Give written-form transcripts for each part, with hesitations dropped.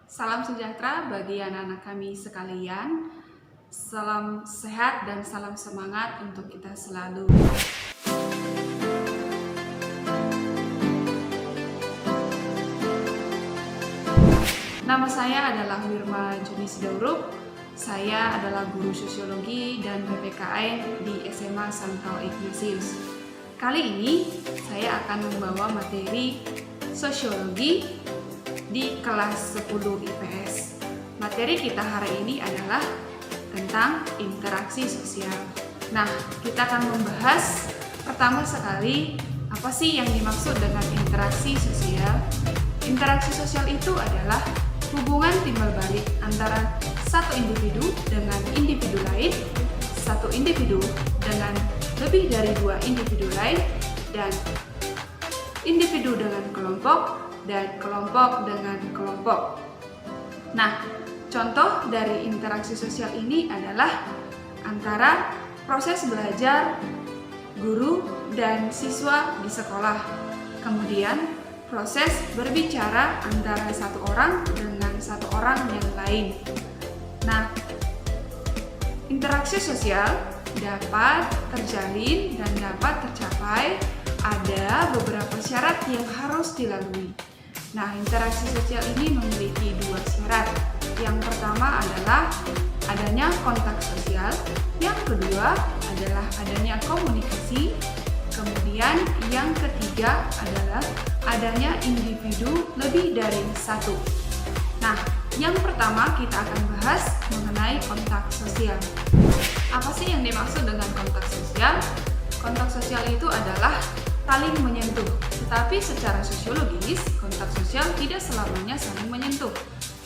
Salam sejahtera bagi anak-anak kami sekalian. Salam sehat dan salam semangat untuk kita selalu. Nama saya adalah Wirma Juni Sidauruk. Saya adalah guru sosiologi dan PPKN di SMA Santral Ignatius. Kali ini saya akan membawa materi sosiologi di kelas 10 IPS. Materi kita hari ini adalah tentang interaksi sosial. Nah, kita akan membahas pertama sekali apa sih yang dimaksud dengan interaksi sosial. Interaksi sosial itu adalah hubungan timbal balik antara satu individu dengan individu lain, satu individu dengan lebih dari dua individu lain, dan individu dengan kelompok, dan kelompok dengan kelompok. Nah, contoh dari interaksi sosial ini adalah antara proses belajar guru dan siswa di sekolah. Kemudian proses berbicara antara satu orang dengan satu orang yang lain. Nah, interaksi sosial dapat terjalin dan dapat tercapai ada beberapa syarat yang harus dilalui. Nah, interaksi sosial ini memiliki dua syarat. Yang pertama adalah adanya kontak sosial, yang kedua adalah adanya komunikasi, kemudian yang ketiga adalah adanya individu lebih dari satu. Nah, yang pertama kita akan bahas mengenai kontak sosial. Apa sih yang dimaksud dengan kontak sosial? Kontak sosial itu adalah saling menyentuh, tetapi secara sosiologis kontak sosial tidak selamanya saling menyentuh.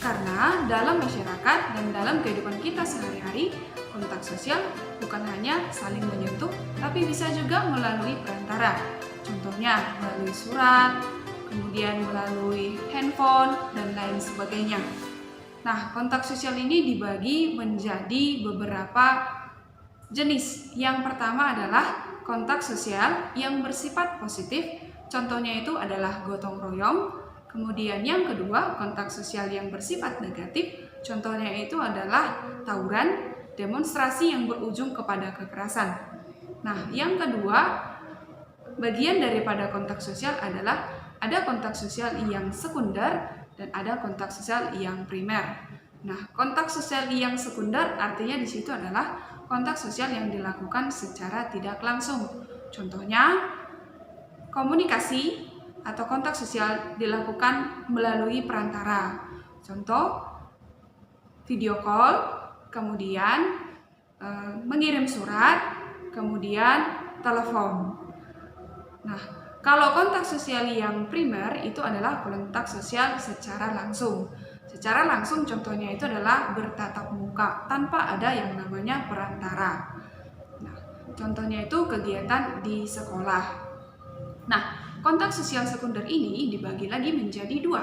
Karena dalam masyarakat dan dalam kehidupan kita sehari-hari, kontak sosial bukan hanya saling menyentuh, tapi bisa juga melalui perantara. Contohnya melalui surat, kemudian melalui handphone, dan lain sebagainya. Nah, kontak sosial ini dibagi menjadi beberapa jenis. Yang pertama adalah kontak sosial yang bersifat positif, contohnya itu adalah gotong royong. Kemudian yang kedua, kontak sosial yang bersifat negatif, contohnya itu adalah tawuran, demonstrasi yang berujung kepada kekerasan. Nah, yang kedua, bagian daripada kontak sosial adalah ada kontak sosial yang sekunder dan ada kontak sosial yang primer. Nah, kontak sosial yang sekunder artinya di situ adalah kontak sosial yang dilakukan secara tidak langsung. Contohnya, komunikasi atau kontak sosial dilakukan melalui perantara. Contoh, video call, kemudian mengirim surat, kemudian telepon. Nah, kalau kontak sosial yang primer itu adalah kontak sosial secara langsung. Secara langsung contohnya itu adalah bertatap muka tanpa ada yang namanya perantara. Nah, contohnya itu kegiatan di sekolah. Nah, kontak sosial sekunder ini dibagi lagi menjadi dua.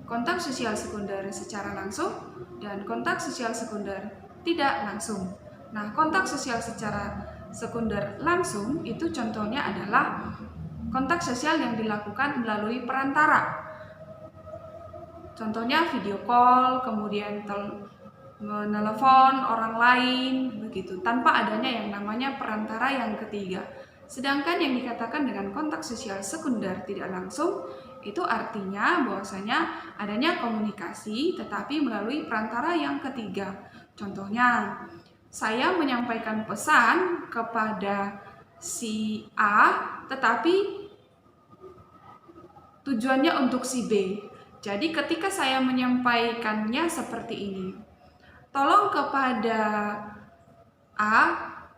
Kontak sosial sekunder secara langsung dan kontak sosial sekunder tidak langsung. Nah, kontak sosial secara sekunder langsung itu contohnya adalah kontak sosial yang dilakukan melalui perantara. Contohnya video call, kemudian menelepon orang lain, begitu, tanpa adanya yang namanya perantara yang ketiga. Sedangkan yang dikatakan dengan kontak sosial sekunder tidak langsung, itu artinya bahwasanya adanya komunikasi tetapi melalui perantara yang ketiga. Contohnya, saya menyampaikan pesan kepada si A, tetapi tujuannya untuk si B. Jadi ketika saya menyampaikannya seperti ini, tolong kepada A,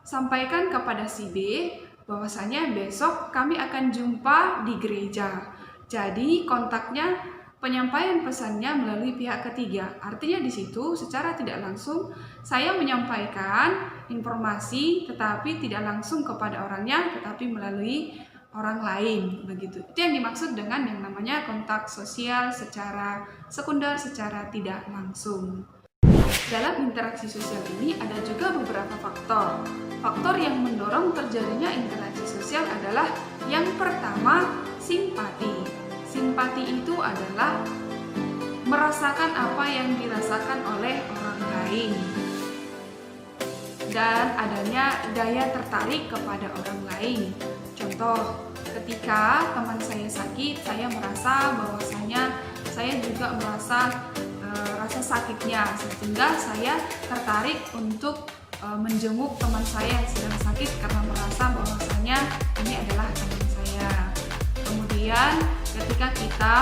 sampaikan kepada si B bahwasanya besok kami akan jumpa di gereja. Jadi kontaknya penyampaian pesannya melalui pihak ketiga. Artinya di situ secara tidak langsung saya menyampaikan informasi tetapi tidak langsung kepada orangnya tetapi melalui orang lain, begitu. Itu yang dimaksud dengan yang namanya kontak sosial secara sekunder, secara tidak langsung. Dalam interaksi sosial ini ada juga beberapa faktor. Faktor yang mendorong terjadinya interaksi sosial adalah yang pertama, simpati. Simpati itu adalah merasakan apa yang dirasakan oleh orang lain, dan adanya daya tertarik kepada orang lain. Contoh, ketika teman saya sakit, saya merasa bahwasanya saya juga merasa rasa sakitnya, sehingga saya tertarik untuk menjenguk teman saya yang sedang sakit karena merasa bahwasanya ini adalah teman saya. Kemudian ketika kita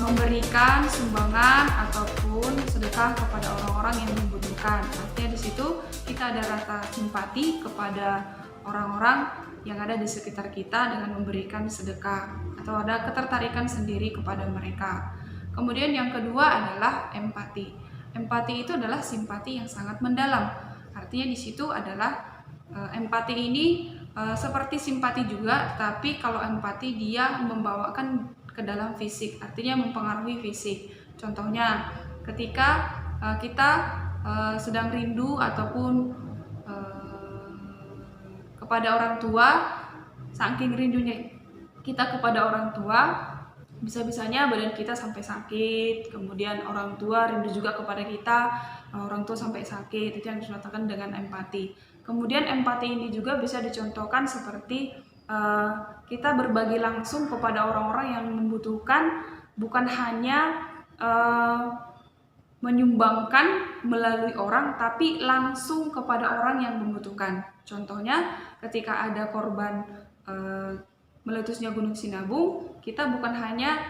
memberikan sumbangan ataupun sedekah kepada orang-orang yang membutuhkan, artinya di situ kita ada rasa simpati kepada orang-orang yang ada di sekitar kita dengan memberikan sedekah, atau ada ketertarikan sendiri kepada mereka. Kemudian yang kedua adalah empati. Empati itu adalah simpati yang sangat mendalam. Artinya di situ adalah empati ini seperti simpati juga, tapi kalau empati dia membawakan ke dalam fisik, artinya mempengaruhi fisik. Contohnya ketika kita sedang rindu ataupun kepada orang tua, saking rindunya kita kepada orang tua, bisa-bisanya badan kita sampai sakit. Kemudian orang tua rindu juga kepada kita, orang tua sampai sakit. Itu yang dicontohkan dengan empati. Kemudian empati ini juga bisa dicontohkan seperti kita berbagi langsung kepada orang-orang yang membutuhkan, bukan hanya menyumbangkan melalui orang, tapi langsung kepada orang yang membutuhkan. Contohnya ketika ada korban meletusnya Gunung Sinabung, kita bukan hanya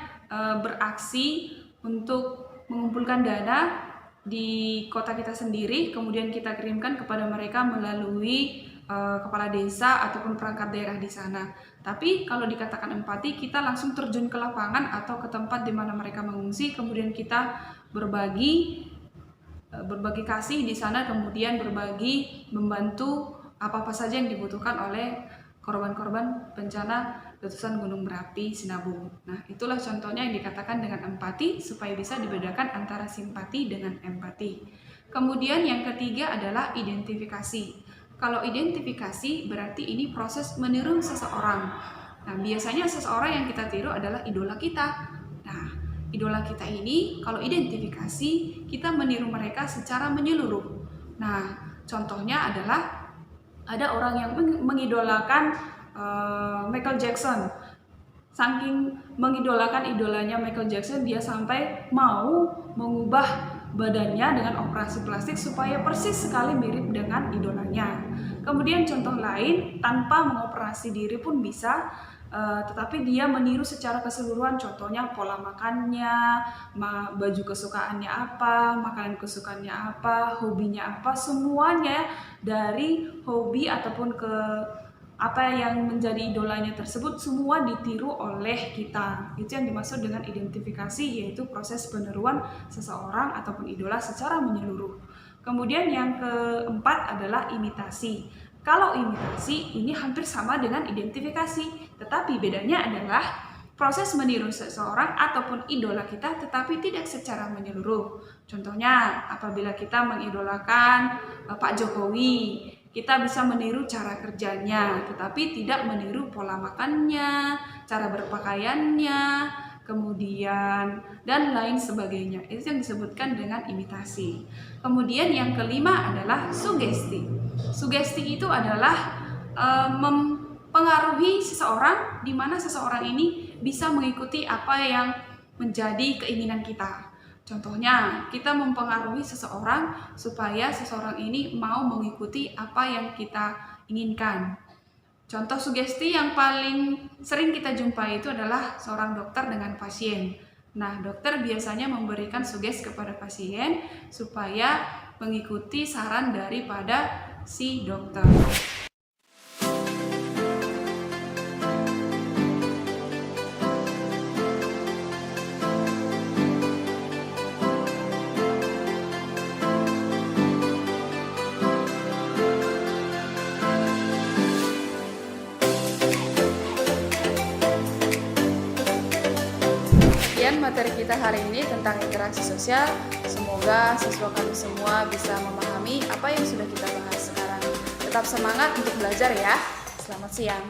beraksi untuk mengumpulkan dana di kota kita sendiri, kemudian kita kirimkan kepada mereka melalui kepala desa ataupun perangkat daerah di sana. Tapi kalau dikatakan empati, kita langsung terjun ke lapangan atau ke tempat di mana mereka mengungsi, kemudian kita berbagi kasih di sana, kemudian berbagi membantu apa-apa saja yang dibutuhkan oleh korban-korban bencana letusan gunung berapi Sinabung. Nah, itulah contohnya yang dikatakan dengan empati, supaya bisa dibedakan antara simpati dengan empati. Kemudian yang ketiga adalah identifikasi. Kalau identifikasi berarti ini proses meniru seseorang. Nah, biasanya seseorang yang kita tiru adalah idola kita. Nah, idola kita ini kalau identifikasi, kita meniru mereka secara menyeluruh. Nah, contohnya adalah ada orang yang mengidolakan Michael Jackson. Saking mengidolakan idolanya Michael Jackson, dia sampai mau mengubah badannya dengan operasi plastik supaya persis sekali mirip dengan idolanya. Kemudian contoh lain, tanpa mengoperasi diri pun bisa, tetapi dia meniru secara keseluruhan. Contohnya pola makannya, baju kesukaannya apa, makanan kesukaannya apa, hobinya apa, semuanya dari hobi ataupun ke apa yang menjadi idolanya tersebut semua ditiru oleh kita. Itu yang dimaksud dengan identifikasi, yaitu proses peniruan seseorang ataupun idola secara menyeluruh. Kemudian yang keempat adalah imitasi. Kalau imitasi ini hampir sama dengan identifikasi, tetapi bedanya adalah proses meniru seseorang ataupun idola kita, tetapi tidak secara menyeluruh. Contohnya, apabila kita mengidolakan Pak Jokowi, kita bisa meniru cara kerjanya, tetapi tidak meniru pola makannya, cara berpakaiannya, kemudian dan lain sebagainya. Itu yang disebutkan dengan imitasi. Kemudian yang kelima adalah sugesti. Sugesti itu adalah mempengaruhi seseorang, di mana seseorang ini bisa mengikuti apa yang menjadi keinginan kita. Contohnya, kita mempengaruhi seseorang supaya seseorang ini mau mengikuti apa yang kita inginkan. Contoh sugesti yang paling sering kita jumpai itu adalah seorang dokter dengan pasien. Nah, dokter biasanya memberikan sugesti kepada pasien supaya mengikuti saran daripada si dokter. Materi kita hari ini tentang interaksi sosial. Semoga siswa kami semua bisa memahami apa yang sudah kita bahas sekarang. Tetap semangat untuk belajar ya. Selamat siang.